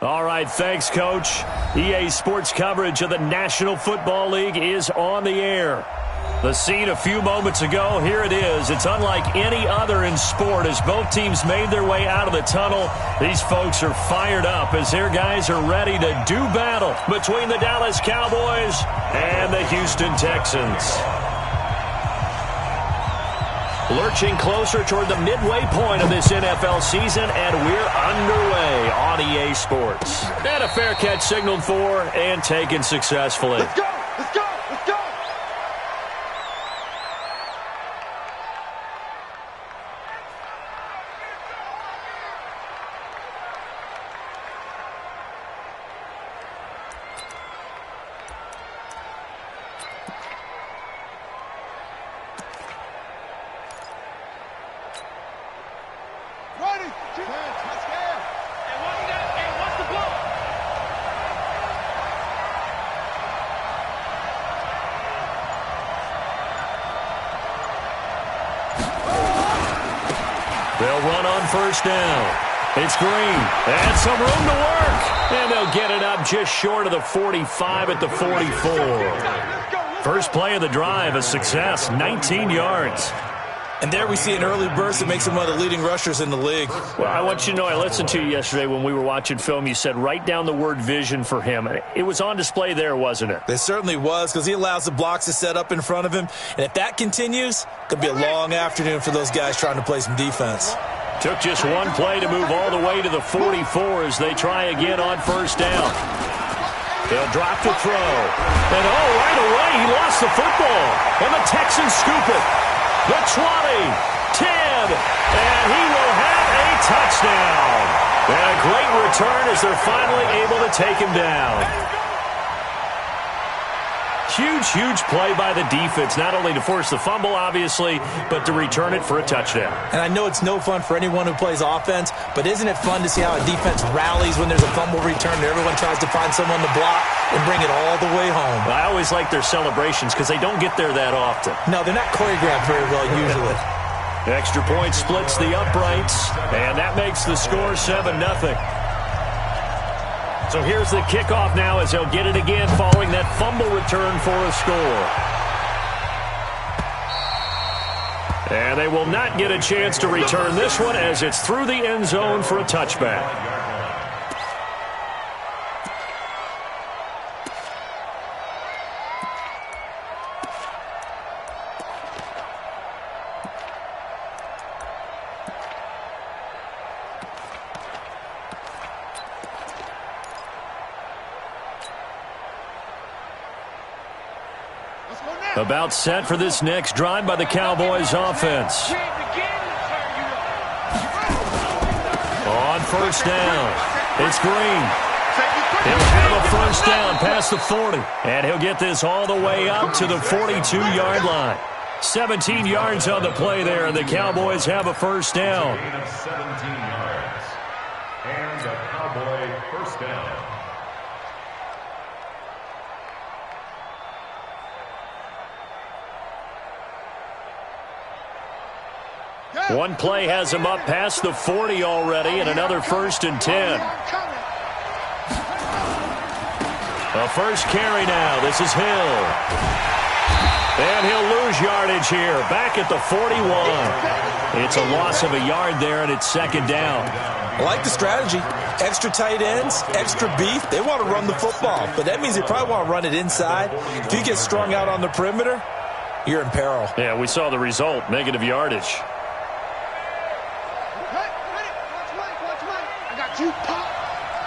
All right, thanks, Coach. EA Sports coverage of the National Football League is on the air. The scene a few moments ago, here it is. It's unlike any other in sport as both teams made their way out of the tunnel. These folks are fired up as their guys are ready to do battle between the Dallas Cowboys and the Houston Texans. Lurching closer toward the midway point of this NFL season, and we're underway on EA Sports. And a fair catch signaled for and taken successfully. Let's go! Let's go! Let's go! They'll run on first down. It's Green. And some room to work. And they'll get it up just short of the 45 at the 44. First play of the drive, a success, 19 yards. And there we see an early burst that makes him one of the leading rushers in the league. Well, I want you to know, I listened to you yesterday when we were watching film. You said write down the word vision for him. It was on display there, wasn't it? It certainly was, because he allows the blocks to set up in front of him. And if that continues, it could be a long afternoon for those guys trying to play some defense. Took just one play to move all the way to the 44 as they try again on first down. They'll drop to throw. And right away he lost the football. And the Texans scoop it. The 20, 10, and he will have a touchdown. And a great return as they're finally able to take him down. Huge, huge play by the defense, not only to force the fumble, obviously, but to return it for a touchdown. And I know it's no fun for anyone who plays offense, but isn't it fun to see how a defense rallies when there's a fumble return and everyone tries to find someone to block and bring it all the way home? I always like their celebrations because they don't get there that often. No, they're not choreographed very well usually. Extra point splits the uprights, and that makes the score 7-0. So here's the kickoff now as they'll get it again following that fumble return for a score. And they will not get a chance to return this one as it's through the end zone for a touchback. About set for this next drive by the Cowboys offense. On first down, it's Green. He'll have a first down past the 40. And he'll get this all the way up to the 42-yard line. 17 yards on the play there, and the Cowboys have a first down. 17 yards. And a Cowboy first down. One play has him up past the 40 already, and another 1st and 10. A first carry now. This is Hill. And he'll lose yardage here. Back at the 41. It's a loss of a yard there, and it's 2nd down. I like the strategy. Extra tight ends, extra beef. They want to run the football, but that means they probably want to run it inside. If you get strung out on the perimeter, you're in peril. Yeah, we saw the result, negative yardage. You pop.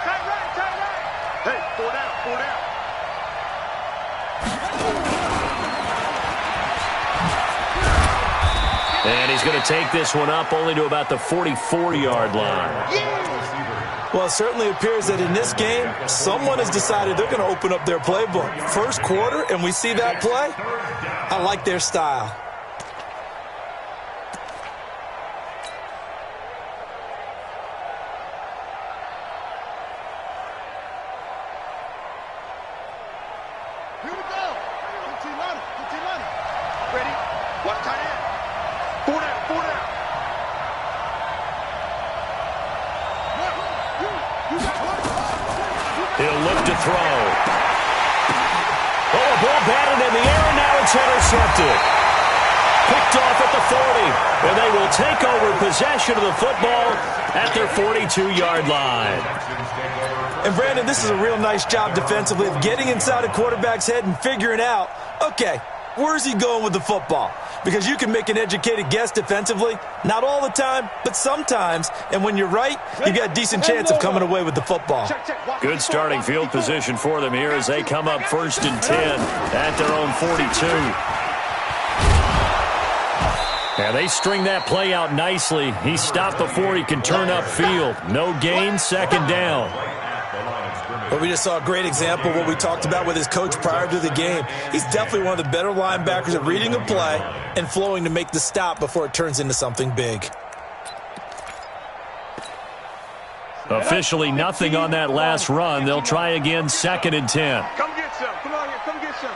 Tight right. Hey, 4 down. And he's going to take this one up only to about the 44-yard line. Well, it certainly appears that in this game, someone has decided they're going to open up their playbook. First quarter, and we see that play. I like their style. look to throw. Oh, a ball batted in the air, and now it's intercepted. Picked off at the 40, and they will take over possession of the football at their 42-yard line. And, Brandon, this is a real nice job defensively of getting inside a quarterback's head and figuring out, okay, where's he going with the football? Because you can make an educated guess defensively, not all the time, but sometimes. And when you're right, you got a decent chance of coming away with the football. Good starting field position for them here as they come up 1st and 10 at their own 42. Yeah, they string that play out nicely. He stopped before he can turn upfield. No gain, 2nd down. But we just saw a great example of what we talked about with his coach prior to the game. He's definitely one of the better linebackers at reading a play and flowing to make the stop before it turns into something big. Officially nothing on that last run. They'll try again, 2nd and 10. Come get some. Come on here. Come get some.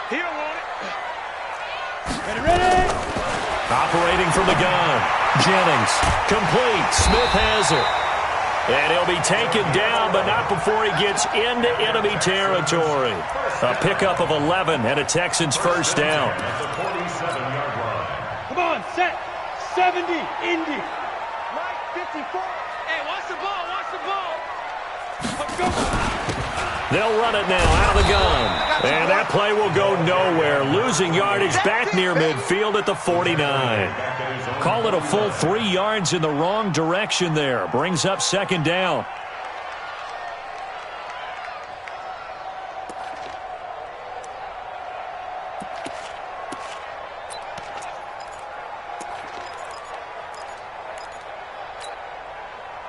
He don't want it. Ready. Operating from the gun. Jennings. Complete. Smith has it. And he'll be taken down, but not before he gets into enemy territory. A pickup of 11 and a Texans 1st down. Come on, set. 70, Indy. Mike, 54. Hey, watch the ball, watch the ball. Let's go. They'll run it now out of the gun. And that play will go nowhere. Losing yardage back near midfield at the 49. Call it a full 3 yards in the wrong direction there. Brings up 2nd down.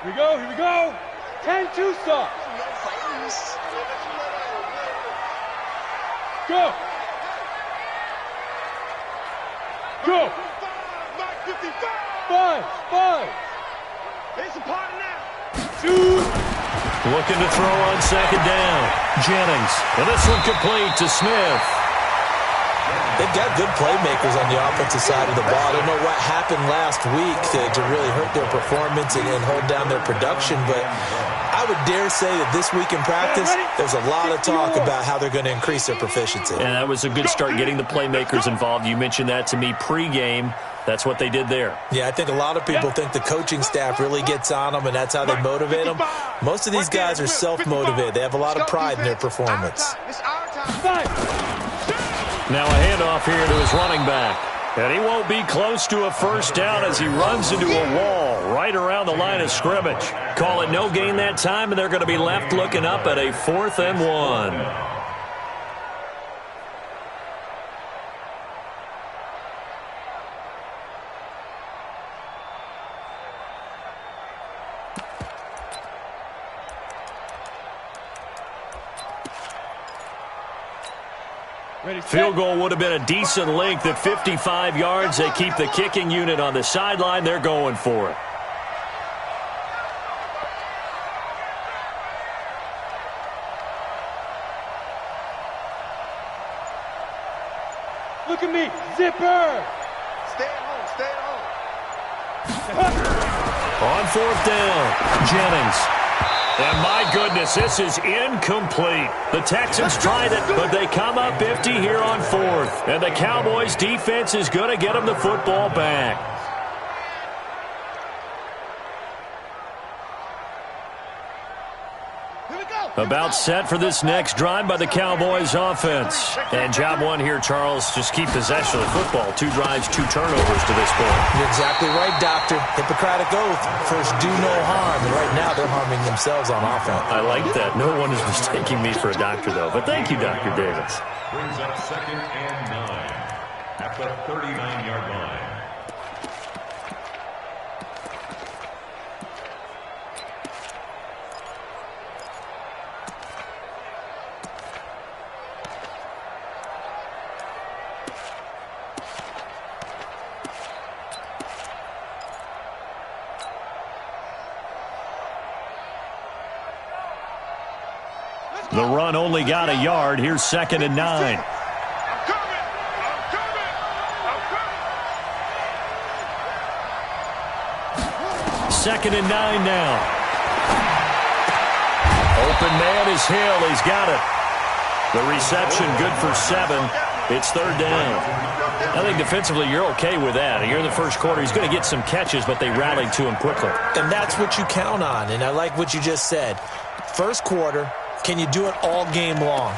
Here we go, here we go. 10-2 stop. Go. Go. 5. It's a party now. 2. Looking to throw on 2nd down. Jennings. And this one complete to Smith. They've got good playmakers on the offensive side of the ball. I don't know what happened last week to really hurt their performance and hold down their production, but I would dare say that this week in practice, there's a lot of talk about how they're going to increase their proficiency. And that was a good start getting the playmakers involved. You mentioned that to me pregame. That's what they did there. Yeah, I think a lot of people think the coaching staff really gets on them, and that's how they motivate them. Most of these guys are self-motivated. They have a lot of pride in their performance. Now a handoff here to his running back. And he won't be close to a 1st down as he runs into a wall right around the line of scrimmage. Call it no gain that time, and they're going to be left looking up at a 4th and 1. Field goal would have been a decent length at 55 yards. They keep the kicking unit on the sideline. They're going for it. Look at me. Zipper. Stay at home. Stay at home. On 4th down, Jennings. And my goodness, this is incomplete. The Texans tried it, but they come up empty here on 4th. And the Cowboys' defense is going to get them the football back. About set for this next drive by the Cowboys offense. And job one here, Charles, just keep possession of the football. 2 drives, 2 turnovers to this point. You're exactly right, Doctor. Hippocratic oath. First, do no harm. And right now, they're harming themselves on offense. I like that. No one is mistaking me for a doctor, though. But thank you, Dr. Davis. Brings up 2nd and 9 at the 39-yard line. The run only got a yard. Here's 2nd and 9. Second and 9 now. Open man is Hill. He's got it. The reception good for 7. It's third down. I think defensively you're okay with that. You're in the first quarter. He's going to get some catches, but they rallied to him quickly. And that's what you count on, and I like what you just said. First quarter, can you do it all game long?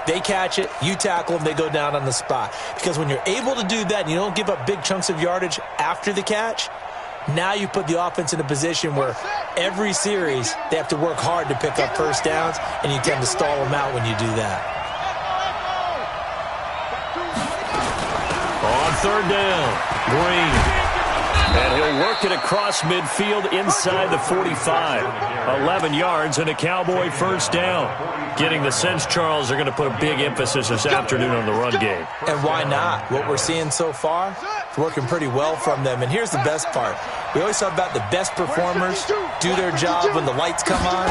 They catch it, you tackle them, they go down on the spot. Because when you're able to do that and you don't give up big chunks of yardage after the catch, now you put the offense in a position where every series they have to work hard to pick up first downs, and you tend to stall them out when you do that. On third down, Green. And he'll work it across midfield inside the 45. 11 yards and a Cowboy first down. Getting the sense, Charles, they're going to put a big emphasis this afternoon on the run game. And why not? What we're seeing so far, it's working pretty well from them. And here's the best part. We always talk about the best performers do their job when the lights come on.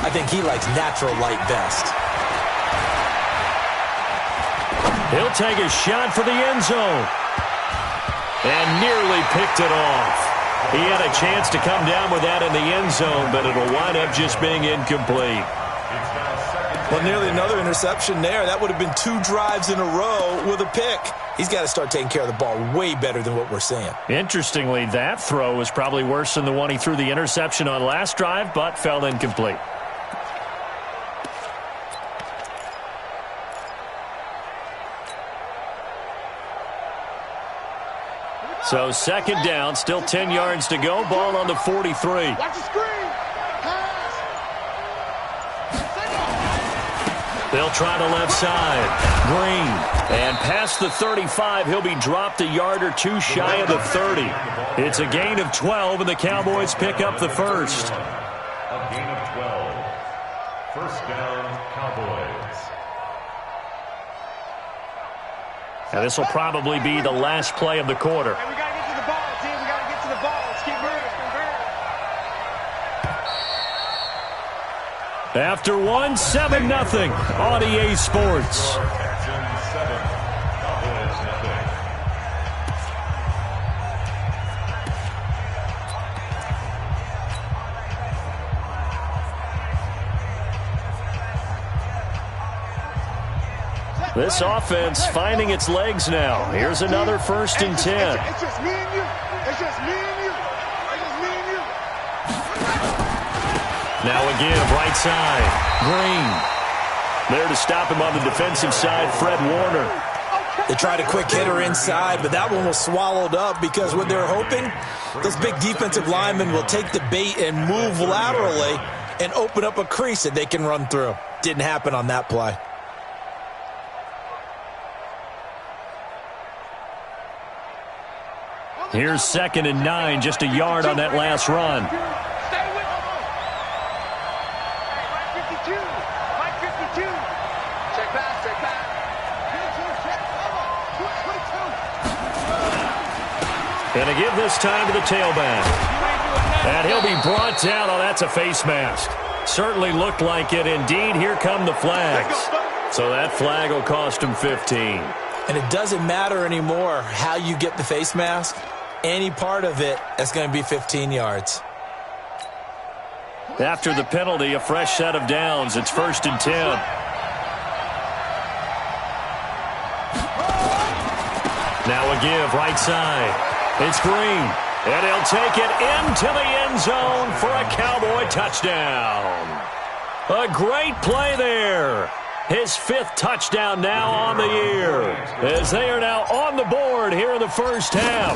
I think he likes natural light best. He'll take a shot for the end zone. And nearly picked it off. He had a chance to come down with that in the end zone, but it'll wind up just being incomplete. Well, nearly another interception there. That would have been 2 drives in a row with a pick. He's got to start taking care of the ball way better than what we're seeing. Interestingly, that throw was probably worse than the one he threw the interception on last drive, but fell incomplete. So second down, still 10 yards to go. Ball on the 43. Watch the screen. Pass. They'll try the left side. Green. And past the 35, he'll be dropped a yard or 2 shy of the 30. It's a gain of 12, and the Cowboys pick up the first. A gain of 12. First down, Cowboys. Now this will probably be the last play of the quarter. Hey, we got to get to the ball, team. We got to get to the ball. Let's keep moving. After 1, 7-0 on EA Sports. Texans 7, Cowboys nothing. This offense finding its legs now. Here's another 1st and 10. It's just me and you. It's just me and you. It's just me and you. Now a give, right side. Green. There to stop him on the defensive side, Fred Warner. They tried a quick hitter inside, but that one was swallowed up because what they're hoping, those big defensive linemen will take the bait and move laterally and open up a crease that they can run through. Didn't happen on that play. Here's 2nd and 9, just a yard on that last run. Stay with him. Hey, 52. 52. Check pass, check pass. Gonna give this time to the tailback. And he'll be brought down. Oh, that's a face mask. Certainly looked like it. Indeed, here come the flags. So that flag will cost him 15. And it doesn't matter anymore how you get the face mask. Any part of it is going to be 15 yards. After the penalty, a fresh set of downs. It's 1st and 10. Now a give, right side. It's Green. And he'll take it into the end zone for a Cowboy touchdown. A great play there. His 5th touchdown now on the year, as they are now on the board here in the first half.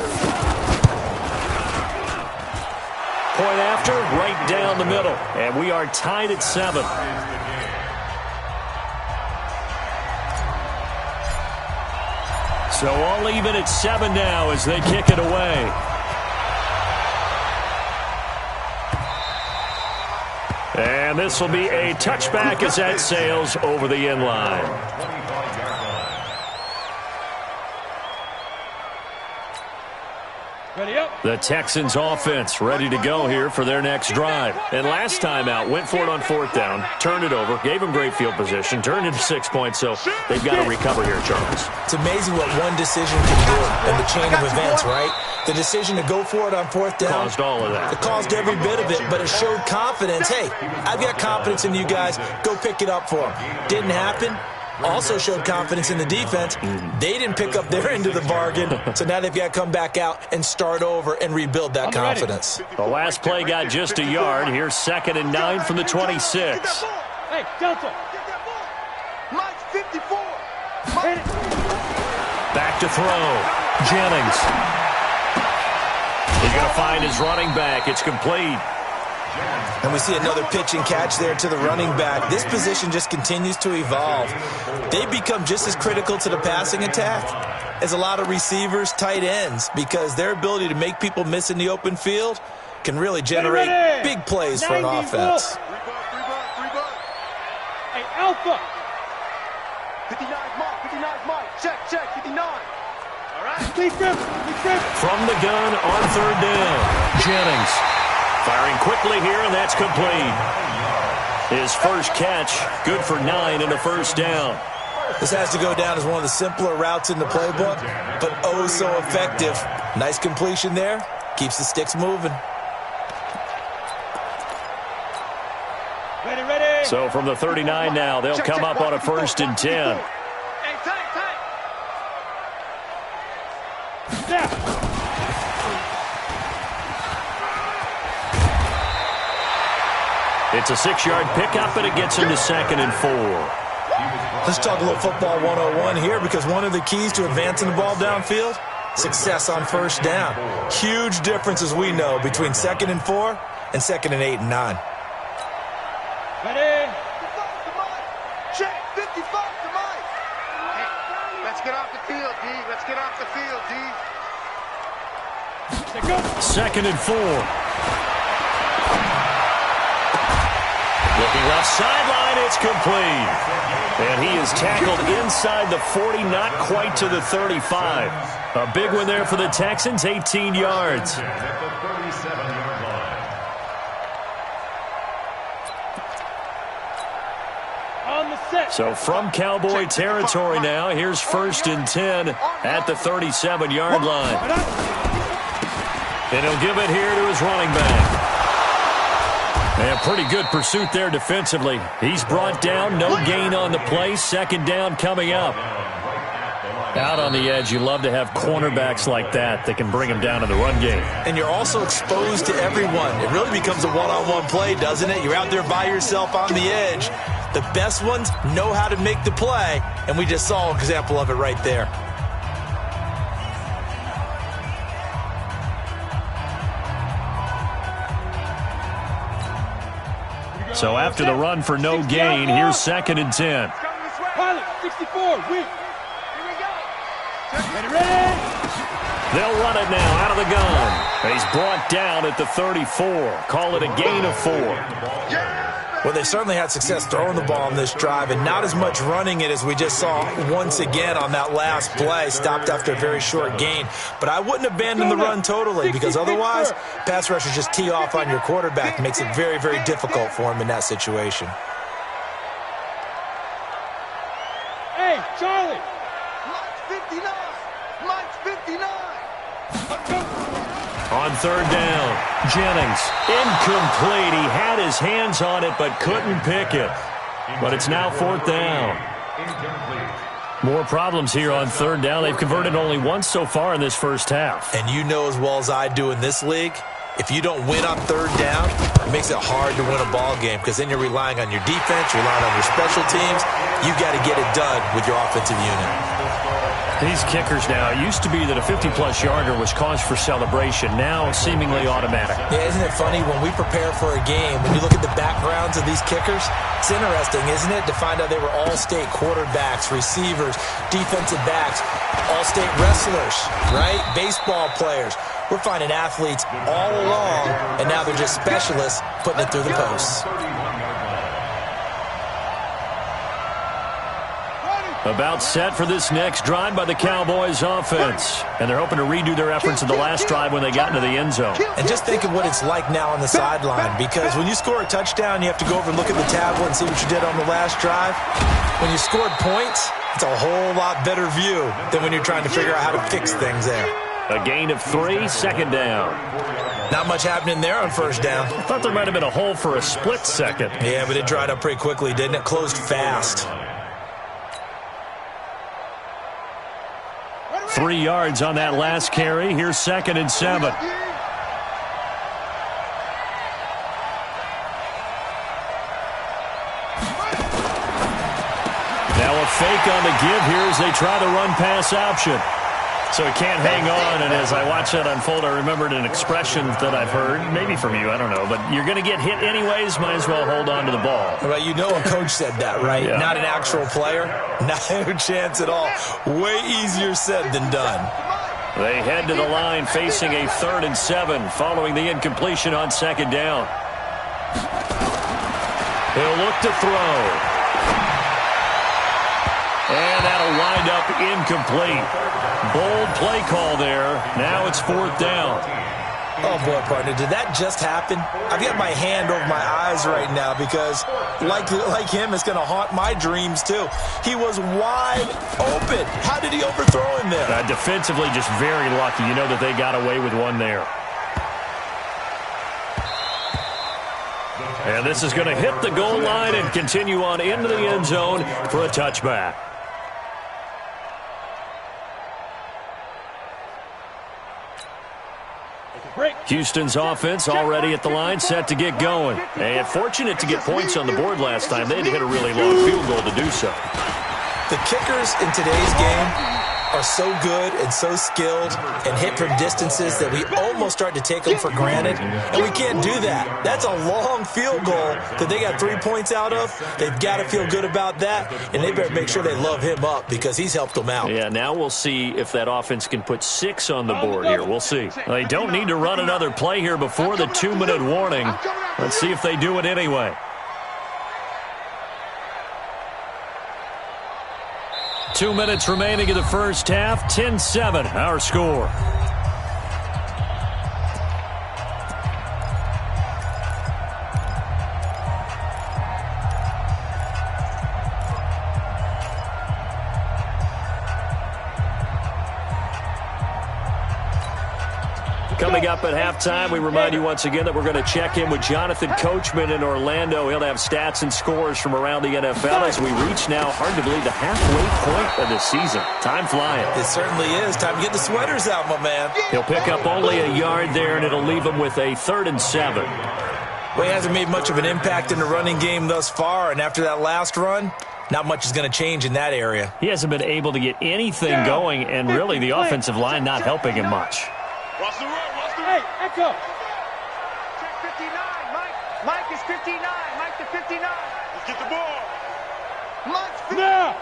Point after, right down the middle, and we are tied at 7. So all even at 7 now as they kick it away. And this will be a touchback as that sails over the end line. The Texans offense ready to go here for their next drive. And last time out, went for it on fourth down, turned it over, gave them great field position, turned into 6 points, so they've got to recover here, Charles. It's amazing what one decision can do in the chain of events, right? The decision to go for it on fourth down caused all of that. It caused every bit of it, but it showed confidence. Hey, I've got confidence in you guys. Go pick it up for them. Didn't happen. Also showed confidence in the defense. They didn't pick up their end of the bargain, so now they've got to come back out and start over and rebuild that confidence. The last play got just a yard. Here's 2nd and 9 from the 26. Hey, Delta. Mike 54. Back to throw. Jennings. He's going to find his running back. It's complete. And we see another pitch and catch there to the running back. This position just continues to evolve. They become just as critical to the passing attack as a lot of receivers, tight ends, because their ability to make people miss in the open field can really generate big plays for an offense. Hey, Alpha. 59 Mike, 59 Mike. Check, 59. All right. From the gun on 3rd down, Jennings. Firing quickly here, and that's complete. His first catch, good for 9 and a first down. This has to go down as one of the simpler routes in the playbook, but oh so effective. Nice completion there. Keeps the sticks moving. Ready. So from the 39 now, they'll come up on a 1st and 10. Hey, tight. Snap. It's a 6-yard pickup, and it gets him to 2nd and 4. Let's talk a little football 101 here, because one of the keys to advancing the ball downfield, success on 1st down. Huge difference, as we know, between 2nd and 4 and 2nd and 8 and 9. Ready. Check, 55 to Mike. Hey, let's get off the field, D. Let's get off the field, D. 2nd and 4. Looking left sideline, it's complete. And he is tackled inside the 40, not quite to the 35. A big one there for the Texans, 18 yards. So from Cowboy territory now, here's 1st and 10 at the 37-yard line. And he'll give it here to his running back. And pretty good pursuit there defensively. He's brought down, no gain on the play. 2nd down coming up. Out on the edge, you love to have cornerbacks like that can bring him down in the run game. And you're also exposed to everyone. It really becomes a one-on-one play, doesn't it? You're out there by yourself on the edge. The best ones know how to make the play, and we just saw an example of it right there. So after the run for no gain, here's 2nd and 10. Pilot, 64, weak. Here we go. Ready. They'll run it now out of the gun. He's brought down at the 34. Call it a gain of 4. Well, they certainly had success throwing the ball on this drive, and not as much running it as we just saw once again on that last play. Stopped after a very short gain. But I wouldn't abandon the run totally, because otherwise, pass rushers just tee off on your quarterback. It makes it very, very difficult for him in that situation. Hey, Charlie. Mike's 59. On 3rd down, Jennings, incomplete. He had his hands on it but couldn't pick it. But it's now 4th down. More problems here on 3rd down. They've converted only once so far in this first half. And you know as well as I do in this league, if you don't win on 3rd down, it makes it hard to win a ball game, because then you're relying on your defense, you're relying on your special teams. You got to get it done with your offensive unit. These kickers now, it used to be that a 50-plus yarder was cause for celebration. Now seemingly automatic. Yeah, isn't it funny when we prepare for a game, when you look at the backgrounds of these kickers, it's interesting, isn't it, to find out they were all-state quarterbacks, receivers, defensive backs, all-state wrestlers, right? Baseball players. We're finding athletes all along, and now they're just specialists putting it through the posts. About set for this next drive by the Cowboys offense. And they're hoping to redo their efforts in the last drive when they got into the end zone. And just think of what it's like now on the sideline, because when you score a touchdown, you have to go over and look at the tablet and see what you did on the last drive. When you scored points, it's a whole lot better view than when you're trying to figure out how to fix things there. A gain of 3, second down. Not much happening there on first down. I thought there might have been a hole for a split second. Yeah, but it dried up pretty quickly, didn't it? Closed fast. 3 yards on that last carry. Here's 2nd and 7. Now a fake on the give here as they try the run-pass option. So it can't hang on, and as I watch that unfold, I remembered an expression that I've heard, maybe from you, I don't know, but you're going to get hit anyways, might as well hold on to the ball. Well, you know a coach said that, right? Yeah. Not an actual player? No chance at all. Way easier said than done. They head to the line facing a 3rd and 7 following the incompletion on 2nd down. He'll look to throw. And that'll wind up incomplete. Bold play call there. Now it's 4th down. Oh, boy, partner, did that just happen? I've got my hand over my eyes right now because, like him, it's going to haunt my dreams, too. He was wide open. How did he overthrow him there? Defensively, just very lucky. You know that they got away with one there. And this is going to hit the goal line and continue on into the end zone for a touchback. Houston's offense already at the line, set to get going. And fortunate to get points on the board last time. They had to hit a really long field goal to do so. The kickers in today's game are so good and so skilled and hit from distances that we almost start to take them for granted, and we can't do that. That's a long field goal that they got 3 points out of. They've got to feel good about that, and they better make sure they love him up because he's helped them out. Yeah, now we'll see if that offense can put 6 on the board here. We'll see. They don't need to run another play here before the 2-minute warning. Let's see if they do it anyway. 2 minutes remaining in the first half. 10-7, our score. Coming up at halftime, we remind you once again that we're going to check in with Jonathan Coachman in Orlando. He'll have stats and scores from around the NFL as we reach now, hard to believe, the halfway point of the season. Time flying. It certainly is. Time to get the sweaters out, my man. He'll pick up only a yard there, and it'll leave him with a 3rd and 7. Well, he hasn't made much of an impact in the running game thus far, and after that last run, not much is going to change in that area. He hasn't been able to get anything going, and really the offensive line not helping him much. Watch the run, watch the run. Hey, Echo. Check 59, Mike. Mike is 59. Mike to 59. Let's get the ball. Mike's 59. Now.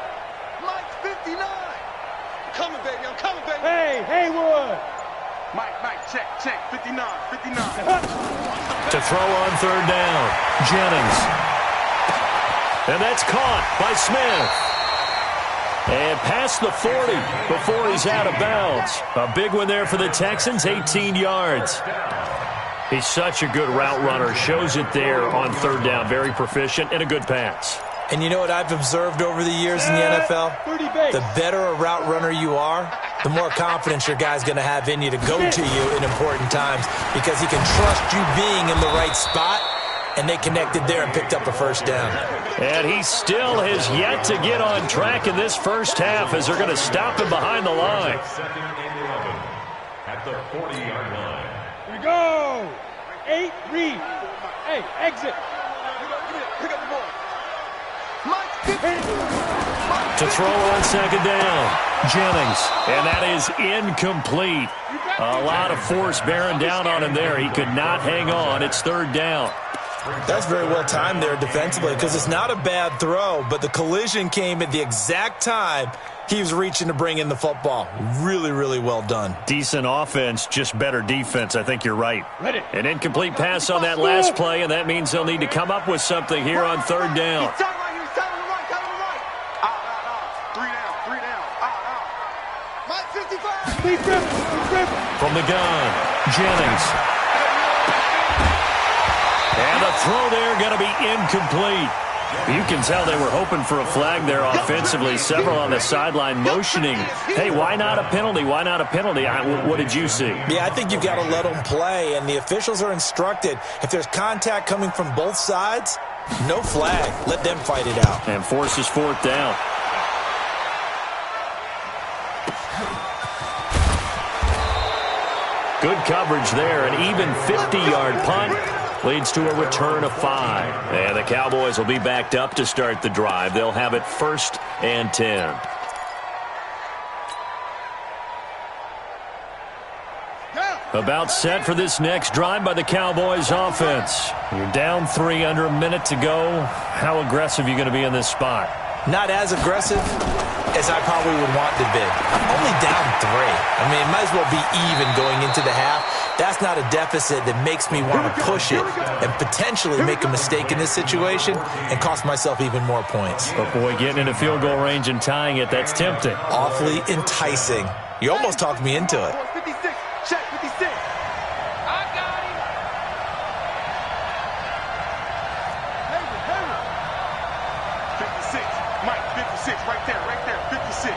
Mike's 59. I'm coming, baby. I'm coming, baby. Hey, Haywood. Mike, check, 59, 59. To throw on 3rd down, Jennings. And that's caught by Smith. And past the 40 before he's out of bounds. A big one there for the Texans, 18 yards. He's such a good route runner. Shows it there on 3rd down. Very proficient and a good pass. And you know what I've observed over the years in the NFL? The better a route runner you are, the more confidence your guy's going to have in you to go to you in important times because he can trust you being in the right spot, and they connected there and picked up a 1st down. And he still has yet to get on track in this first half as they're going to stop him behind the line. 2nd and 11 at the 40-yard line. Here we go. 8, read. Hey, exit. Pick up the ball. To throw on 2nd down, Jennings. And that is incomplete. A lot of force bearing down on him there. He could not hang on. It's 3rd down. That's very well timed there defensively because it's not a bad throw, but the collision came at the exact time he was reaching to bring in the football. Really, really well done. Decent offense, just better defense. I think you're right. An incomplete pass on that last play, and that means they'll need to come up with something here on 3rd down. 3 and From the gun, Jennings. And the throw there going to be incomplete. You can tell they were hoping for a flag there offensively. Several on the sideline motioning, hey, why not a penalty? Why not a penalty? What did you see? Yeah, I think you've got to let them play, and the officials are instructed. If there's contact coming from both sides, no flag. Let them fight it out. And forces fourth down. Good coverage there. An even 50-yard punt leads to a return of 5. And the Cowboys will be backed up to start the drive. They'll have it 1st and 10. About set for this next drive by the Cowboys offense. You're down 3 under a minute to go. How aggressive are you going to be in this spot? Not as aggressive as I probably would want to be. I'm only down 3. I mean, it might as well be even going into the half. That's not a deficit that makes me want to push it and potentially make a mistake in this situation and cost myself even more points. But boy, getting into field goal range and tying it, that's tempting. Awfully enticing. You almost talked me into it. 56, check 56. I got him. 56, Mike, 56, right there, 56.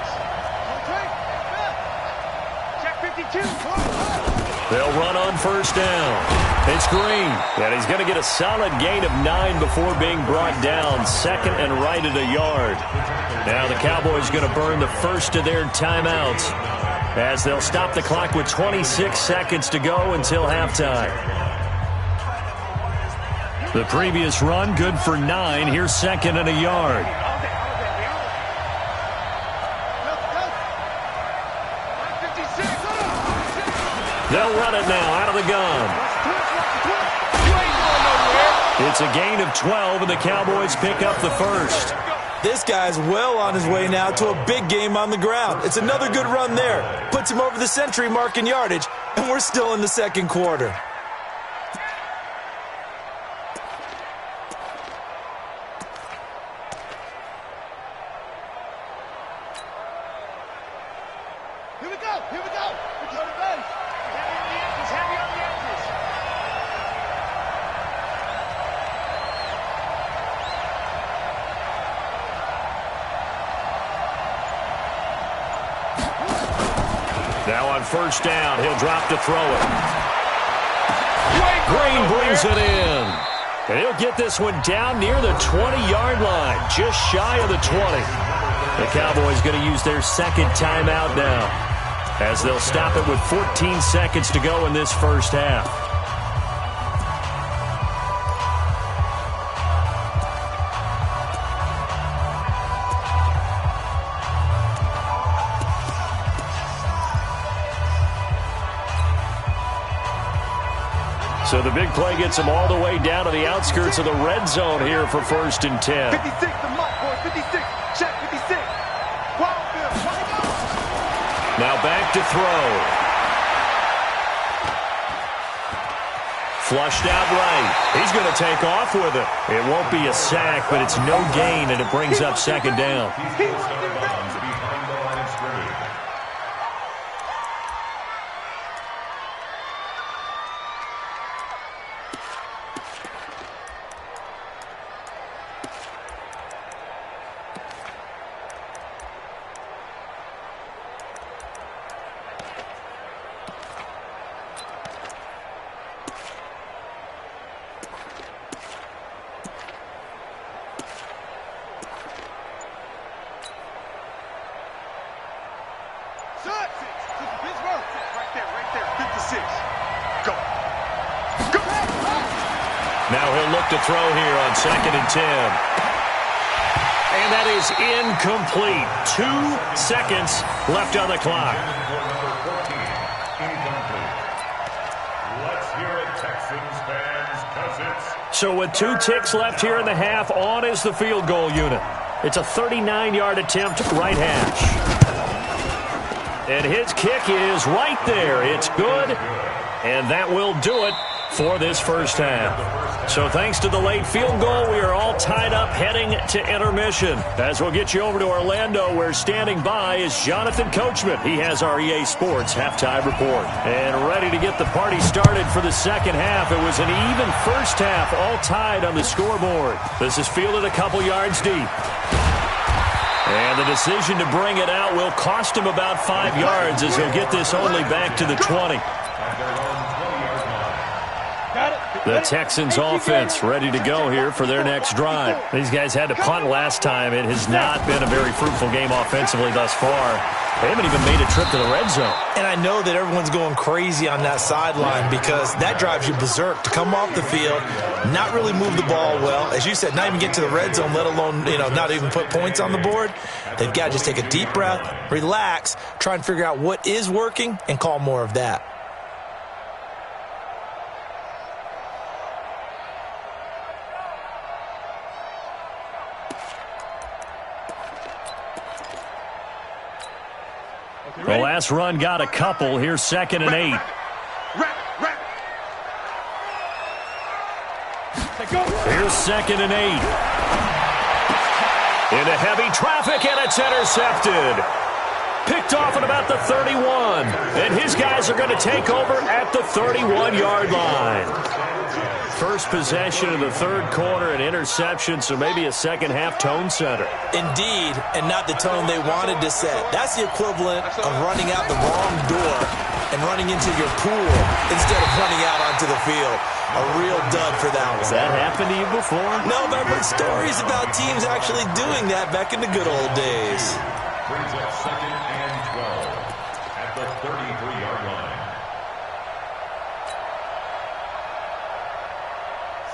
Check 52. They'll run on 1st down. It's Green, and he's going to get a solid gain of 9 before being brought down. 2nd and right at a yard. Now the Cowboys going to burn the first of their timeouts as they'll stop the clock with 26 seconds to go until halftime. The previous run good for 9. Here's 2nd and a yard. They'll run it now out of the gun. It's a gain of 12, and the Cowboys pick up the first. This guy's well on his way now to a big game on the ground. It's another good run there. Puts him over the century mark in yardage, and we're still in the 2nd quarter. Here we go. Return to base. He's heavy on the edges. Now on 1st down, he'll drop to throw it. Green brings it in. And he'll get this one down near the 20-yard line, just shy of the 20. The Cowboys going to use their 2nd timeout now, as they'll stop it with 14 seconds to go in this first half. So the big play gets them all the way down to the outskirts of the red zone here for 1st and 10. 56, the mark, boys. 56, check 56. Now back to throw. Flushed out right. He's going to take off with it. It won't be a sack, but it's no gain, and it brings up 2nd down. Now he'll look to throw here on 2nd and 10. And that is incomplete. 2 seconds left on the clock. Let's hear it, Texans fans, because it's... So with 2 ticks left here in the half, on is the field goal unit. It's a 39-yard attempt, right hash. And his kick is right there. It's good, and that will do it for this first half. So thanks to the late field goal, we are all tied up heading to intermission. As we'll get you over to Orlando, where standing by is Jonathan Coachman. He has our EA Sports halftime report. And ready to get the party started for the second half. It was an even first half, all tied on the scoreboard. This is fielded a couple yards deep. And the decision to bring it out will cost him about 5 yards, as he'll get this only back to the 20. The Texans offense ready to go here for their next drive. These guys had to punt last time. It has not been a very fruitful game offensively thus far. They haven't even made a trip to the red zone. And I know that everyone's going crazy on that sideline because that drives you berserk to come off the field, not really move the ball well. As you said, not even get to the red zone, let alone, not even put points on the board. They've got to just take a deep breath, relax, try and figure out what is working and call more of that. The last run got a couple. Here's 2nd and 8. Here's 2nd and 8. Into heavy traffic, and it's intercepted. Picked off at about the 31. And his guys are going to take over at the 31-yard line. First possession of the third quarter, an interception, so maybe a second-half tone setter. Indeed, and not the tone they wanted to set. That's the equivalent of running out the wrong door and running into your pool instead of running out onto the field. A real dud for that one. Has that happened to you before? No, but I've heard stories about teams actually doing that back in the good old days. Brings up 2nd and 12 at the 33-yard line.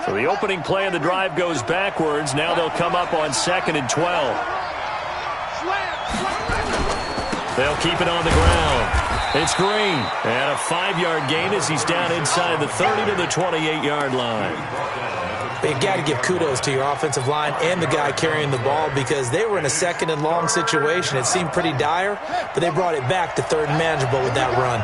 So the opening play of the drive goes backwards. Now they'll come up on 2nd and 12. They'll keep it on the ground. It's Green. And a 5-yard gain as he's down inside the 30 to the 28-yard line. You got to give kudos to your offensive line and the guy carrying the ball because they were in a 2nd and long situation. It seemed pretty dire, but they brought it back to 3rd and manageable with that run.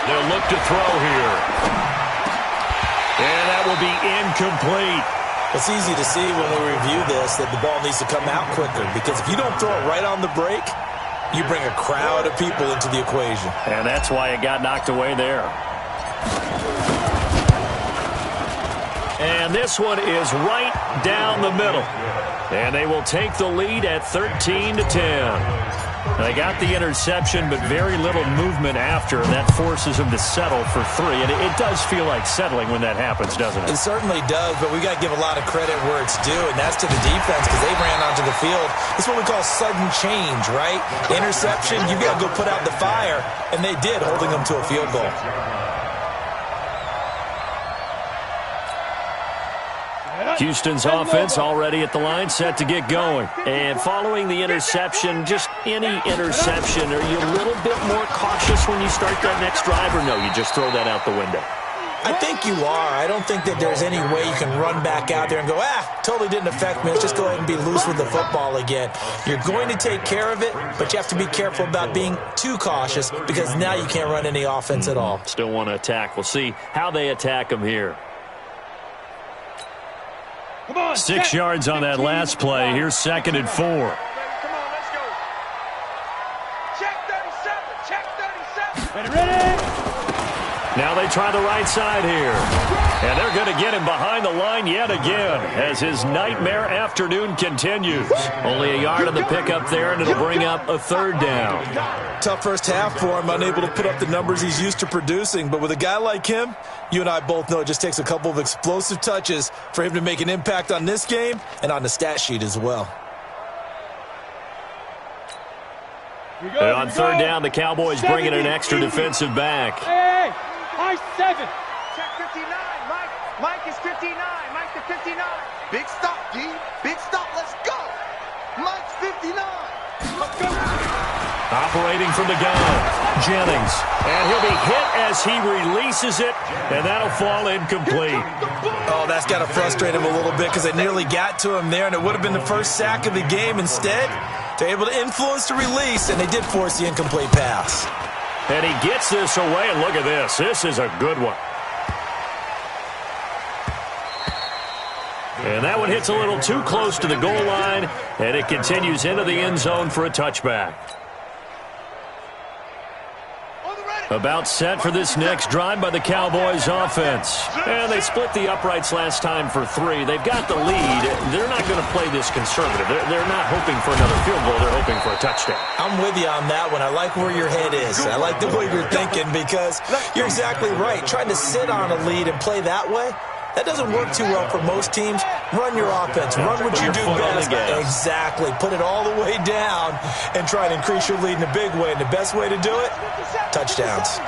They'll look to throw here. And that will be incomplete. It's easy to see when we review this that the ball needs to come out quicker because if you don't throw it right on the break, you bring a crowd of people into the equation. And that's why it got knocked away there. And this one is right down the middle. And they will take the lead at 13 to 10. They got the interception, but very little movement after, and that forces them to settle for 3. And it does feel like settling when that happens, doesn't it? It certainly does, but we got to give a lot of credit where it's due, and that's to the defense because they ran onto the field. It's what we call sudden change, right? Interception, you've got to go put out the fire, and they did, holding them to a field goal. Houston's offense already at the line, set to get going. And following the interception, just any interception, are you a little bit more cautious when you start that next drive, or no, you just throw that out the window? I think you are. I don't think that there's any way you can run back out there and go, totally didn't affect me. Let's just go ahead and be loose with the football again. You're going to take care of it, but you have to be careful about being too cautious because now you can't run any offense at all. Still want to attack. We'll see how they attack them here. 6 yards on that last play. Here's 2nd and 4. Come on, let's go. Check 37. Check 37. Ready? Now they try the right side here. And they're going to get him behind the line yet again as his nightmare afternoon continues. Only a yard on the pickup there, and it'll bring up a 3rd down. Tough first half for him, unable to put up the numbers he's used to producing. But with a guy like him, you and I both know it just takes a couple of explosive touches for him to make an impact on this game and on the stat sheet as well. And on 3rd down, the Cowboys bring in an extra defensive back. Hey, high 7. Check 59. Mike is 59. Mike to 59. Big stop, D. Big stop. Let's go. Mike's 59. Let's go. Operating from the gun, Jennings. And he'll be hit as he releases it, and that'll fall incomplete. Oh, that's got to frustrate him a little bit because they nearly got to him there, and it would have been the first sack of the game. Instead, they're able to influence the release, and they did force the incomplete pass. And he gets this away, and look at this. This is a good one. And that one hits a little too close to the goal line, and it continues into the end zone for a touchback. About set for this next drive by the Cowboys offense. And they split the uprights last time for 3. They've got the lead. They're not going to play this conservative. They're not hoping for another field goal. They're hoping for a touchdown. I'm with you on that one. I like where your head is. I like the way you're thinking because you're exactly right. Trying to sit on a lead and play that way, that doesn't work too well for most teams. Run your offense. Run what you do best. Exactly. Put it all the way down and try to increase your lead in a big way. And the best way to do it, touchdowns.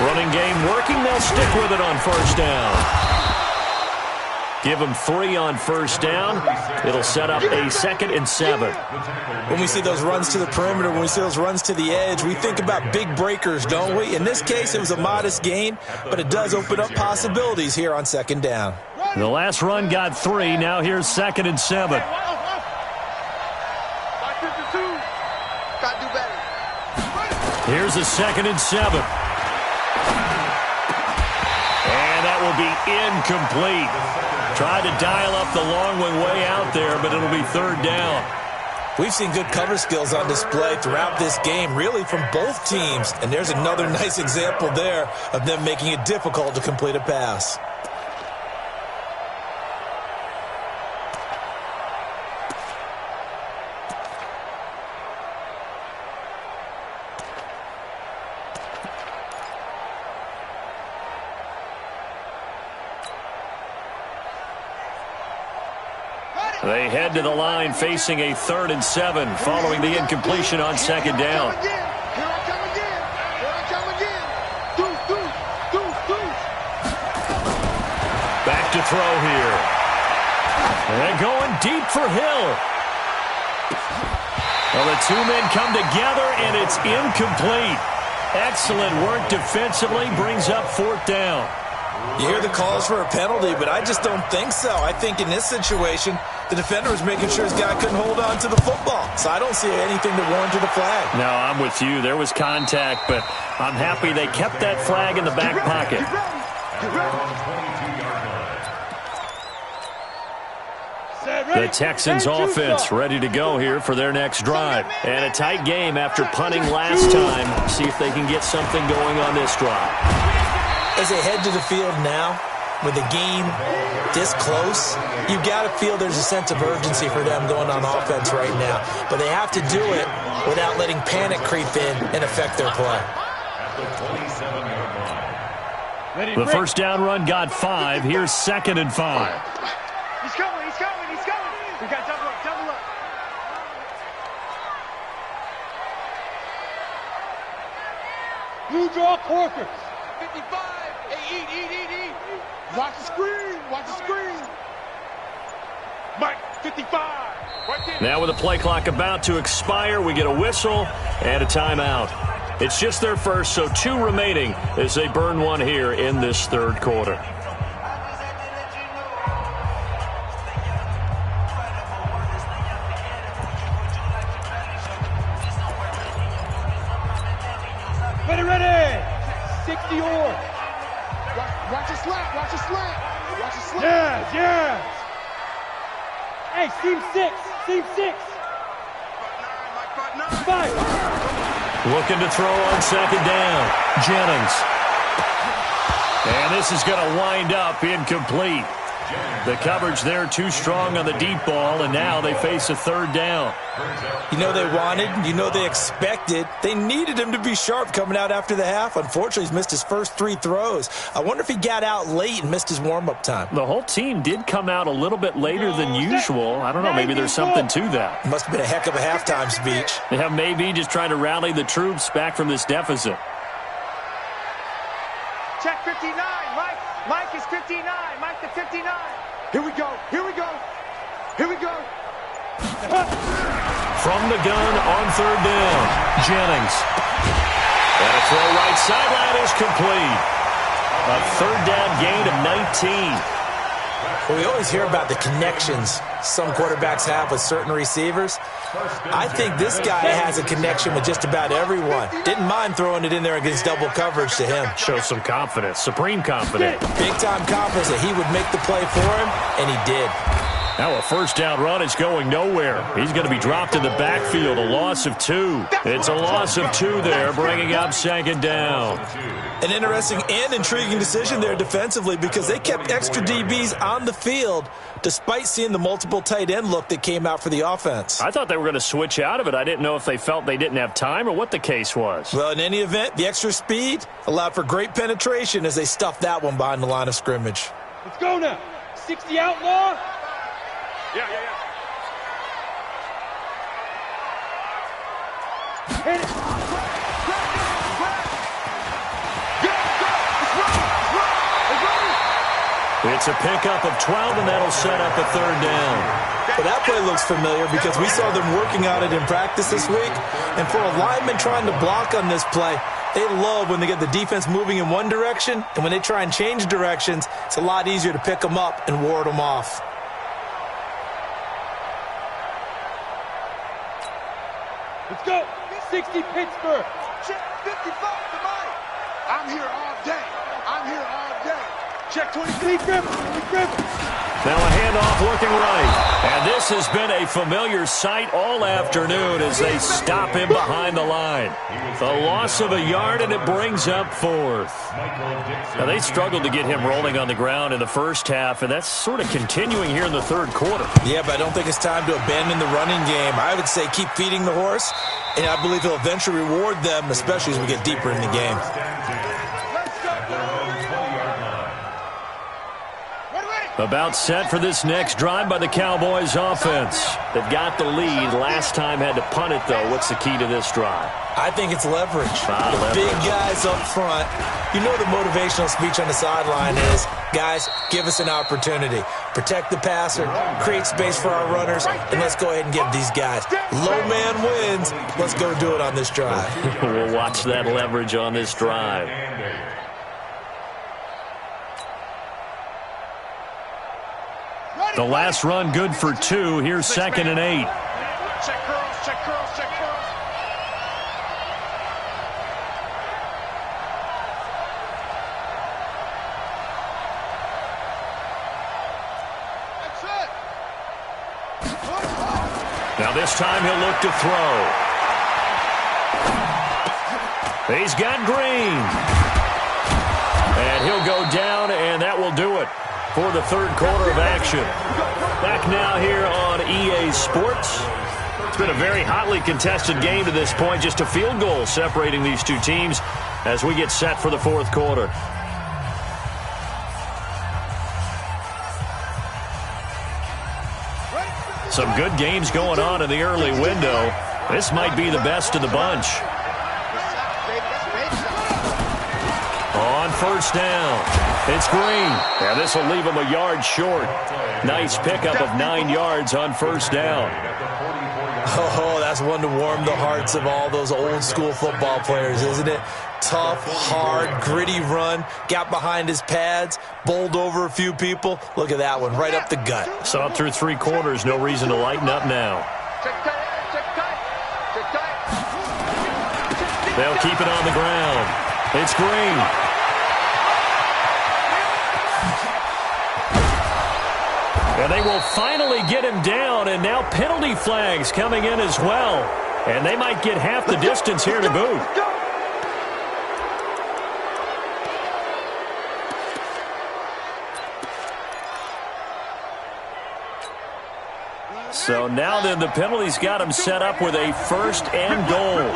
Running game working. They'll stick with it on first down. Give them 3 on first down. It'll set up a 2nd and 7. When we see those runs to the perimeter, when we see those runs to the edge, we think about big breakers, don't we? In this case, it was a modest gain, but it does open up possibilities here on 2nd down. The last run got 3. Now here's 2nd and 7. Here's a 2nd and 7. And that will be incomplete. Tried to dial up the long one way out there, but it'll be 3rd down. We've seen good cover skills on display throughout this game, really from both teams. And there's another nice example there of them making it difficult to complete a pass. They head to the line facing a 3rd and 7 following the incompletion on 2nd down. Back to throw here. And going deep for Hill. Well, the 2 men come together, and it's incomplete. Excellent work defensively, brings up 4th down. You hear the calls for a penalty, but I just don't think so. I think in this situation, the defender was making sure his guy couldn't hold on to the football. So I don't see anything that warranted a flag. No, I'm with you. There was contact, but I'm happy they kept that flag in the back pocket. The Texans offense ready to go here for their next drive. And a tight game after punting last time. See if they can get something going on this drive. As they head to the field now, with the game this close, you've got to feel there's a sense of urgency for them going on offense right now. But they have to do it without letting panic creep in and affect their play. The first down run got 5. Here's 2nd and 5. He's coming, he's coming, he's coming. We got double up, double up. Blue draw Corkers. 55. Hey, eat. Watch the screen, watch the screen. Mike, 55. Right there. Now with the play clock about to expire, we get a whistle and a timeout. It's just their first, so 2 remaining as they burn one here in this 3rd quarter. Ready. 60 or. Watch the slant, watch the slant. Watch the slant. Yes. Hey, seam 6. 5. Looking to throw on 2nd down. Jennings. And this is going to wind up incomplete. The coverage there too strong on the deep ball, and now they face a 3rd down. You know they wanted, you know they expected. They needed him to be sharp coming out after the half. Unfortunately, he's missed his first 3 throws. I wonder if he got out late and missed his warm-up time. The whole team did come out a little bit later than usual. I don't know, maybe there's something to that. Must have been a heck of a halftime speech. Yeah, maybe just trying to rally the troops back from this deficit. Check 59, Mike. Mike is 59. Mike the 59. Here we go. From the gun on 3rd down, Jennings. And a throw right sideline is complete. A third down gain of 19. Well, we always hear about the connections some quarterbacks have with certain receivers. I think this guy has a connection with just about everyone. Didn't mind throwing it in there against double coverage to him. Shows some confidence, supreme confidence. Big-time confidence that he would make the play for him, and he did. Now a first down run is going nowhere. He's going to be dropped in the backfield, a loss of 2. It's a loss of 2 there, bringing up second down. An interesting and intriguing decision there defensively because they kept extra DBs on the field despite seeing the multiple tight end look that came out for the offense. I thought they were going to switch out of it. I didn't know if they felt they didn't have time or what the case was. Well, in any event, the extra speed allowed for great penetration as they stuffed that one behind the line of scrimmage. Let's go now. 60 outlaw. Yeah. Hit it. It's a pickup of 12, and that'll set up a third down. Well, that play looks familiar because we saw them working on it in practice this week. And for a lineman trying to block on this play, they love when they get the defense moving in one direction. And when they try and change directions, it's a lot easier to pick them up and ward them off. Let's go. 60 Pittsburgh. Check 55 to Mike. I'm here all day. Check 23. Now a handoff working right. And this has been a familiar sight all afternoon as they stop him behind the line. The loss of a yard, and it brings up 4th. Now they struggled to get him rolling on the ground in the first half, and that's sort of continuing here in the third quarter. Yeah, but I don't think it's time to abandon the running game. I would say keep feeding the horse, and I believe he'll eventually reward them, especially as we get deeper in the game. About set for this next drive by the Cowboys offense. They've got the lead. Last time had to punt it, though. What's the key to this drive? I think it's leverage. The big guys up front. You know the motivational speech on the sideline is, guys, give us an opportunity. Protect the passer, create space for our runners, and let's go ahead and give these guys. Low man wins. Let's go do it on this drive. We'll watch that leverage on this drive. The last run good for 2. Here's 2nd and 8. Check curls. That's it. Now this time he'll look to throw. He's got Green. And he'll go down, and that will do it for the third quarter of action. Back now here on EA Sports. It's been a very hotly contested game to this point. Just a field goal separating these two teams as we get set for the fourth quarter. Some good games going on in the early window. This might be the best of the bunch. On first down, it's Green. Yeah, this will leave him a yard short. Nice pickup of 9 yards on first down. Oh, that's one to warm the hearts of all those old school football players, isn't it? Tough, hard, gritty run. Got behind his pads, bowled over a few people. Look at that one, right up the gut. Saw it through 3 quarters. No reason to lighten up now. They'll keep it on the ground. It's Green. And they will finally get him down, and now penalty flags coming in as well. And they might get half the distance here to boot. So now then the penalty's got him set up with a 1st and goal.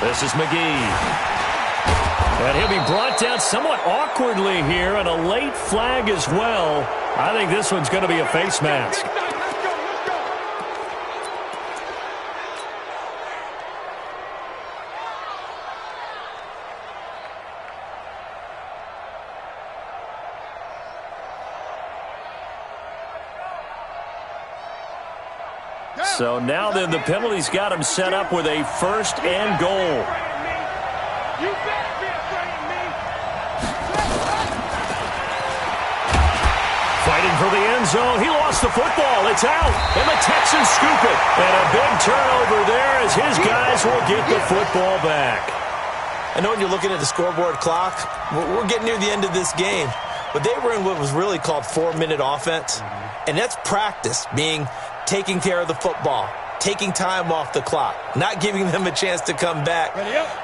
This is McGee. And he'll be brought down somewhat awkwardly here, and a late flag as well. I think this one's going to be a face mask. So now then the penalty's got him set up with a first and goal. You better be afraid of me. Fighting for the end zone. He lost the football. It's out. And the Texans scoop it. And a big turnover there as his guys will get the football back. I know when you're looking at the scoreboard clock, we're getting near the end of this game. But they were in what was really called 4-minute offense. And that's practice, meaning taking care of the football, taking time off the clock, not giving them a chance to come back.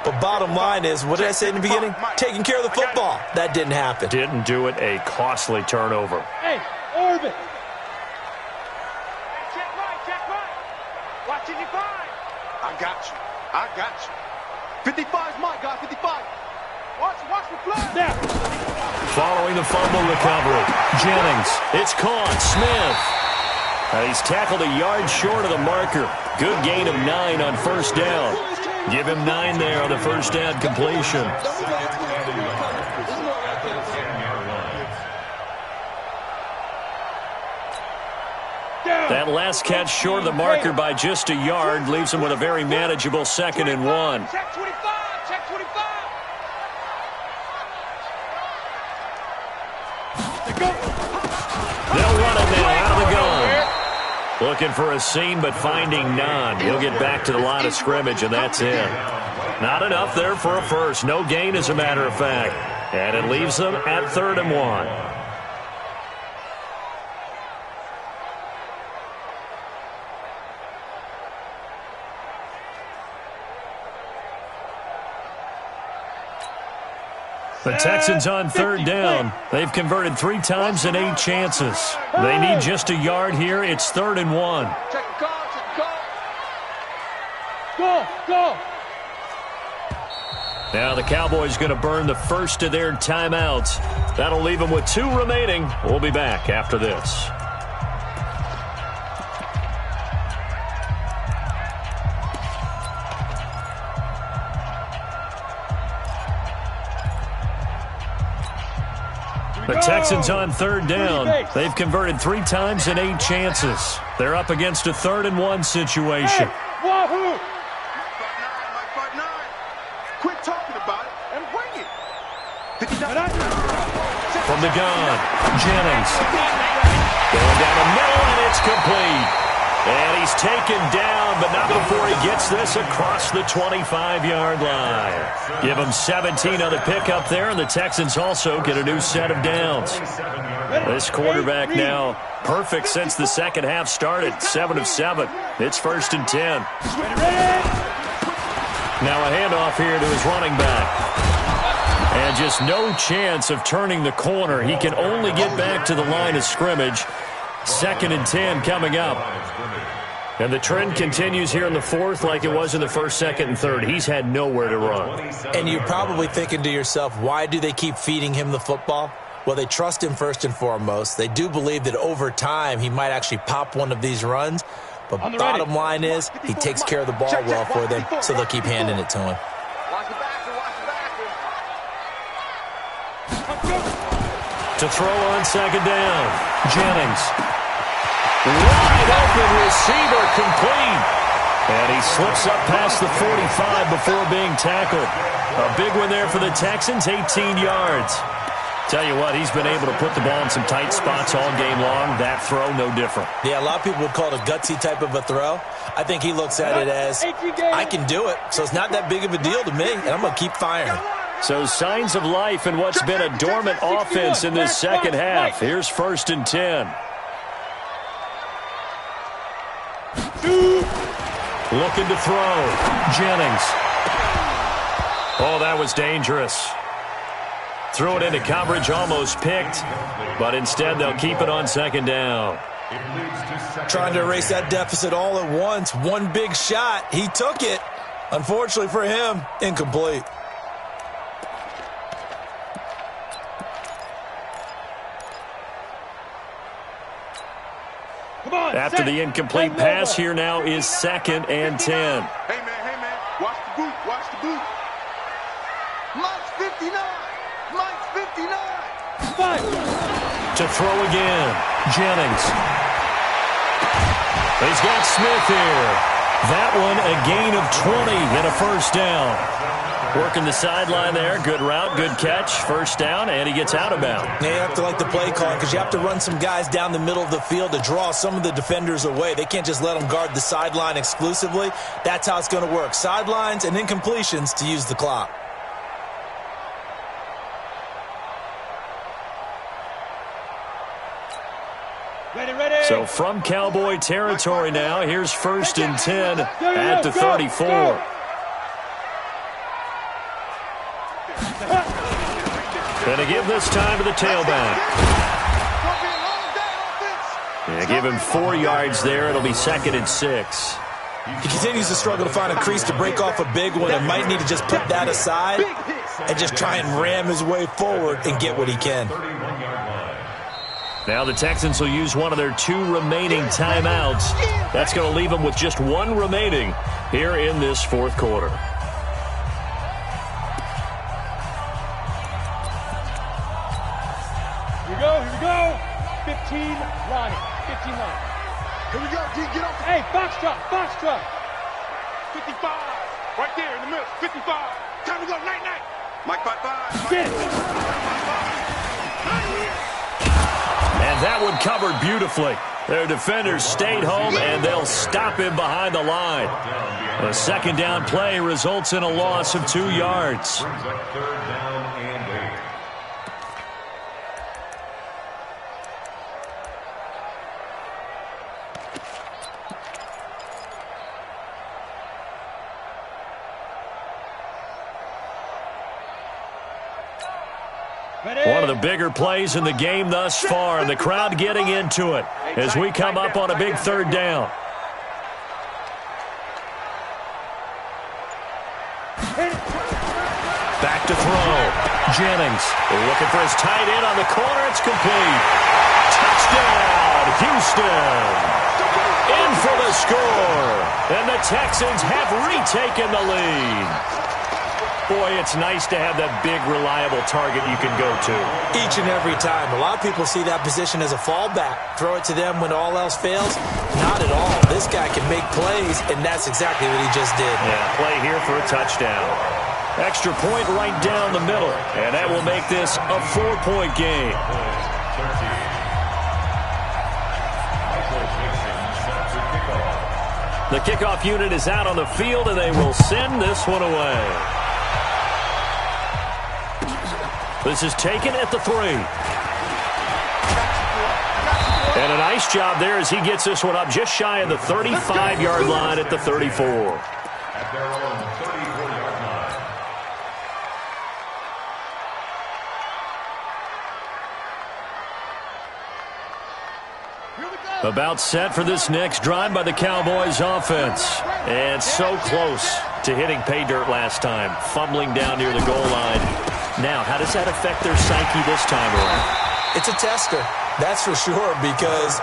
But bottom line is, what did I say in the beginning? Taking care of the football. That didn't happen. Didn't do it. A costly turnover. Hey, Orbit. Check right. Watch it, 55. I got you. 55's my guy, 55. Watch the flag. Now. Following the fumble recovery, Jennings. It's caught. Smith. He's tackled a yard short of the marker. Good gain of 9 on first down. Give him 9 there on the first down completion. That last catch short of the marker by just a yard leaves him with a very manageable 2nd and 1. Check 25. Check 25. They'll run it now out of the gun. Looking for a seam, but finding none. He'll get back to the line of scrimmage, and that's it. Not enough there for a first. No gain, as a matter of fact. And it leaves them at 3rd and 1. The Texans on 3rd down. They've converted 3 times in 8 chances. They need just a yard here. It's 3rd and 1. Check the call. Go. Now the Cowboys going to burn the first of their timeouts. That'll leave them with 2 remaining. We'll be back after this. The Texans on 3rd down. They've converted 3 times in 8 chances. They're up against a 3rd and 1 situation. Hey, Wahoo! Mike Fight 9. Quit talking about it and bring it. From the gun, Jennings. Going down the middle, and it's complete. And he's taken down, but not before he gets this across the 25-yard line. Give him 17 on the pickup there, and the Texans also get a new set of downs. This quarterback now perfect since the second half started, 7 of 7. It's 1st and 10. Now a handoff here to his running back. And just no chance of turning the corner. He can only get back to the line of scrimmage. 2nd and 10 coming up. And the trend continues here in the 4th like it was in the 1st, 2nd, and 3rd. He's had nowhere to run. And you're probably thinking to yourself, why do they keep feeding him the football? Well, they trust him first and foremost. They do believe that over time he might actually pop one of these runs. But bottom line is he takes care of the ball well for them, so they'll keep handing it to him. Watch the backer. To throw on 2nd down, Jennings. Wide open receiver complete. And he slips up past the 45 before being tackled. A big one there for the Texans, 18 yards. Tell you what, he's been able to put the ball in some tight spots all game long. That throw, no different. Yeah, a lot of people would call it a gutsy type of a throw. I think he looks at it as, I can do it, so it's not that big of a deal to me, and I'm going to keep firing. So signs of life in what's been a dormant offense in this second half. Here's 1st and 10. Looking to throw. Jennings. Oh, that was dangerous. Threw it into coverage, almost picked, but instead they'll keep it on 2nd down. Trying to erase that deficit all at once. One big shot. He took it. Unfortunately for him, incomplete. After the incomplete pass, here now is 2nd and 10. Hey, man. Watch the boot. Mike's 59. To throw again, Jennings. He's got Smith here. That one a gain of 20 and a first down. Working the sideline there. Good route, good catch. First down, and he gets out of bounds. Yeah, you have to like the play call because you have to run some guys down the middle of the field to draw some of the defenders away. They can't just let them guard the sideline exclusively. That's how it's going to work. Sidelines and incompletions to use the clock. Ready. So from Cowboy territory now, here's 1st and 10 at the 34. Going to give this time to the tailback. Yeah, give him 4 yards there. It'll be 2nd and 6. He continues to struggle to find a crease to break off a big one and might need to just put that aside and just try and ram his way forward and get what he can. Now the Texans will use one of their 2 remaining timeouts. That's going to leave them with just 1 remaining here in this 4th quarter. Here we go. 15 line. 15 line. Here we go, D, get off. Hey, box truck. 55. Right there in the middle. 55. Time to go, night. Mike 5-5. Get it. And that one covered beautifully. Their defenders stayed home, and they'll stop him behind the line. A 2nd down play results in a loss of 2 yards. Brings up 3rd down and 8. One of the bigger plays in the game thus far, and the crowd getting into it as we come up on a big 3rd down. Back to throw. Jennings looking for his tight end on the corner. It's complete. Touchdown, Houston. In for the score. And the Texans have retaken the lead. Boy, it's nice to have that big, reliable target you can go to. Each and every time. A lot of people see that position as a fallback. Throw it to them when all else fails. Not at all. This guy can make plays, and that's exactly what he just did. Yeah, play here for a touchdown. Extra point right down the middle, and that will make this a 4-point game. The kickoff unit is out on the field, and they will send this one away. This is taken at the 3. And a nice job there as he gets this one up just shy of the 35-yard line at the 34. At their own 34-yard line. About set for this next drive by the Cowboys offense. And so close to hitting pay dirt last time, fumbling down near the goal line. Now, how does that affect their psyche this time around? It's a tester, that's for sure, because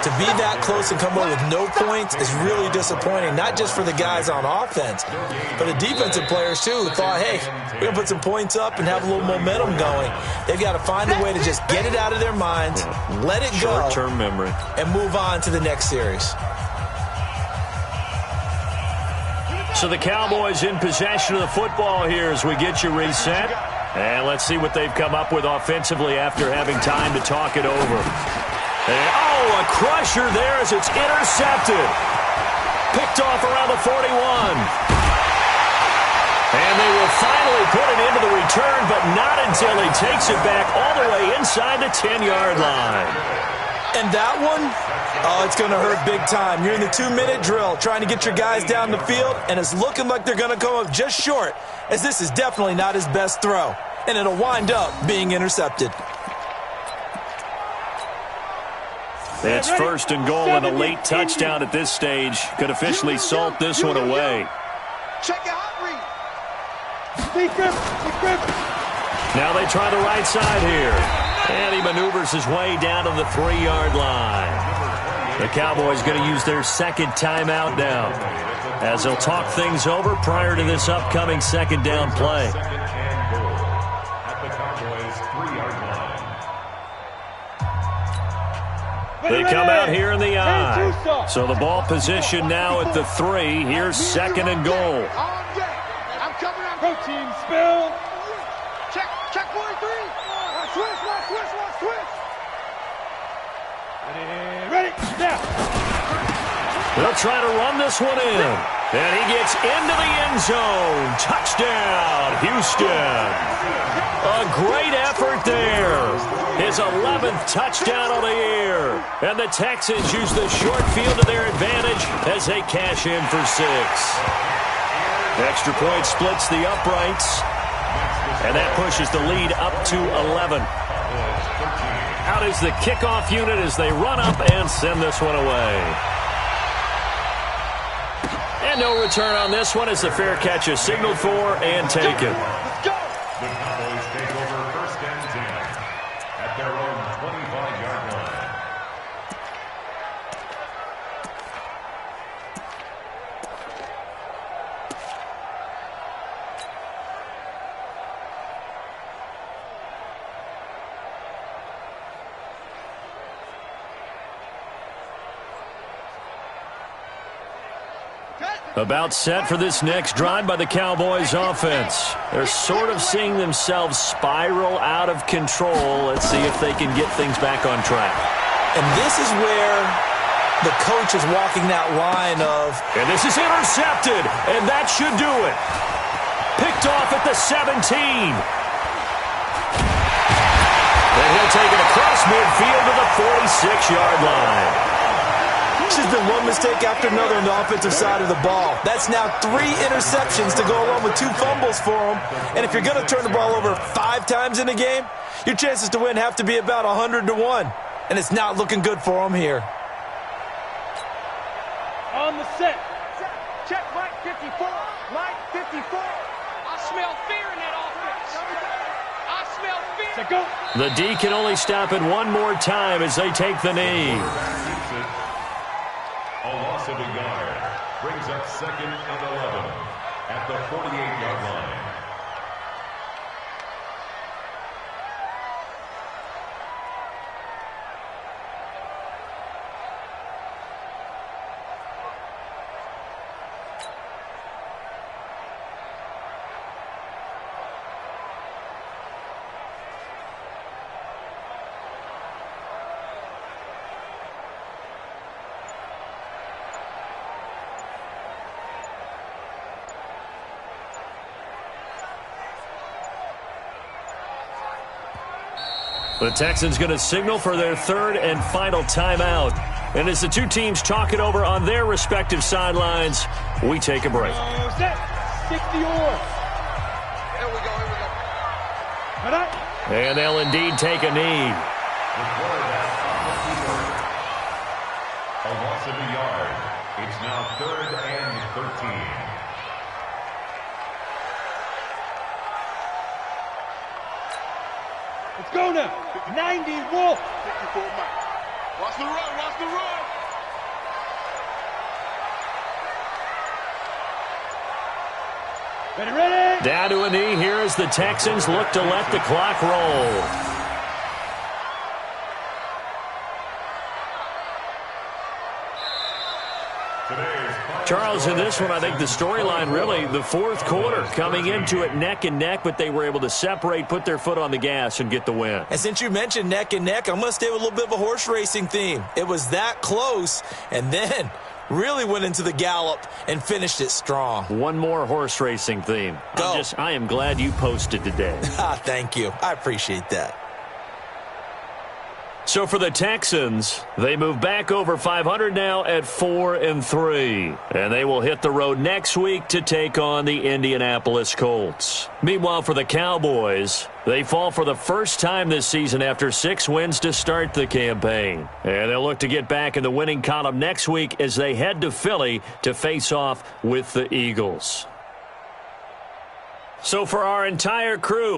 to be that close and come away with no points is really disappointing, not just for the guys on offense, but the defensive players, too, who thought, hey, we're going to put some points up and have a little momentum going. They've got to find a way to just get it out of their minds, let it go, short-term memory, and move on to the next series. So the Cowboys in possession of the football here as we get you reset. And let's see what they've come up with offensively after having time to talk it over. And, oh, a crusher there as it's intercepted. Picked off around the 41. And they will finally put it into the return, but not until he takes it back all the way inside the 10-yard line. And that one, oh, it's going to hurt big time. You're in the 2-minute drill trying to get your guys down the field, and it's looking like they're going to come up just short, as this is definitely not his best throw, and it'll wind up being intercepted. It's 1st and goal and a late touchdown at this stage. Could officially salt this one away. Check your hot read. Now they try the right side here. And he maneuvers his way down to the 3-yard line. The Cowboys going to use their 2nd timeout now, as they'll talk things over prior to this upcoming 2nd down play. Second and goal at the Cowboys' 3-yard line. They come out here in the I. So the ball position now at the 3. Here's 2nd and goal. I'm coming up. Protein spill. Check 43. Switch. Ready, now. They'll try to run this one in. And he gets into the end zone. Touchdown, Houston. A great effort there. His 11th touchdown of the year. And the Texans use the short field to their advantage as they cash in for 6. Extra point splits the uprights. And that pushes the lead up to 11. Out is the kickoff unit as they run up and send this one away. And no return on this one as the fair catch is signaled for and taken. Let's go. The Cowboys take over 1st and 10 at their own 25-yard line. About set for this next drive by the Cowboys offense. They're sort of seeing themselves spiral out of control. Let's see if they can get things back on track. And this is where the coach is walking that line of... And this is intercepted, and that should do it. Picked off at the 17. And he'll take it across midfield to the 46-yard line. There's been one mistake after another on the offensive side of the ball. That's now 3 interceptions to go along with 2 fumbles for him. And if you're going to turn the ball over 5 times in a game, your chances to win have to be about 100 to 1. And it's not looking good for him here. On the set. Check Mike 54. Mike 54. I smell fear in that offense. I smell fear. To go. The D can only stop it one more time as they take the knee. A loss of a yard brings up 2nd and 11 at the 48-yard line. The Texans going to signal for their 3rd and final timeout. And as the two teams talk it over on their respective sidelines, we take a break. Set. 60 or. Here we go. And they'll indeed take a knee. The quarterback a loss of a yard. It's now 3rd and 13. Let's go now. 90 Wolf. 54 Mike. Watch the run. Ready. Down to a knee here as the Texans look to let the clock roll. Charles, in this one, I think the storyline really, the 4th quarter, coming into it neck and neck, but they were able to separate, put their foot on the gas, and get the win. And since you mentioned neck and neck, I'm going to stay with a little bit of a horse racing theme. It was that close, and then really went into the gallop and finished it strong. One more horse racing theme. I am glad you posted today. Thank you. I appreciate that. So for the Texans, they move back over 500 now at 4-3. And they will hit the road next week to take on the Indianapolis Colts. Meanwhile, for the Cowboys, they fall for the first time this season after 6 wins to start the campaign. And they'll look to get back in the winning column next week as they head to Philly to face off with the Eagles. So for our entire crew,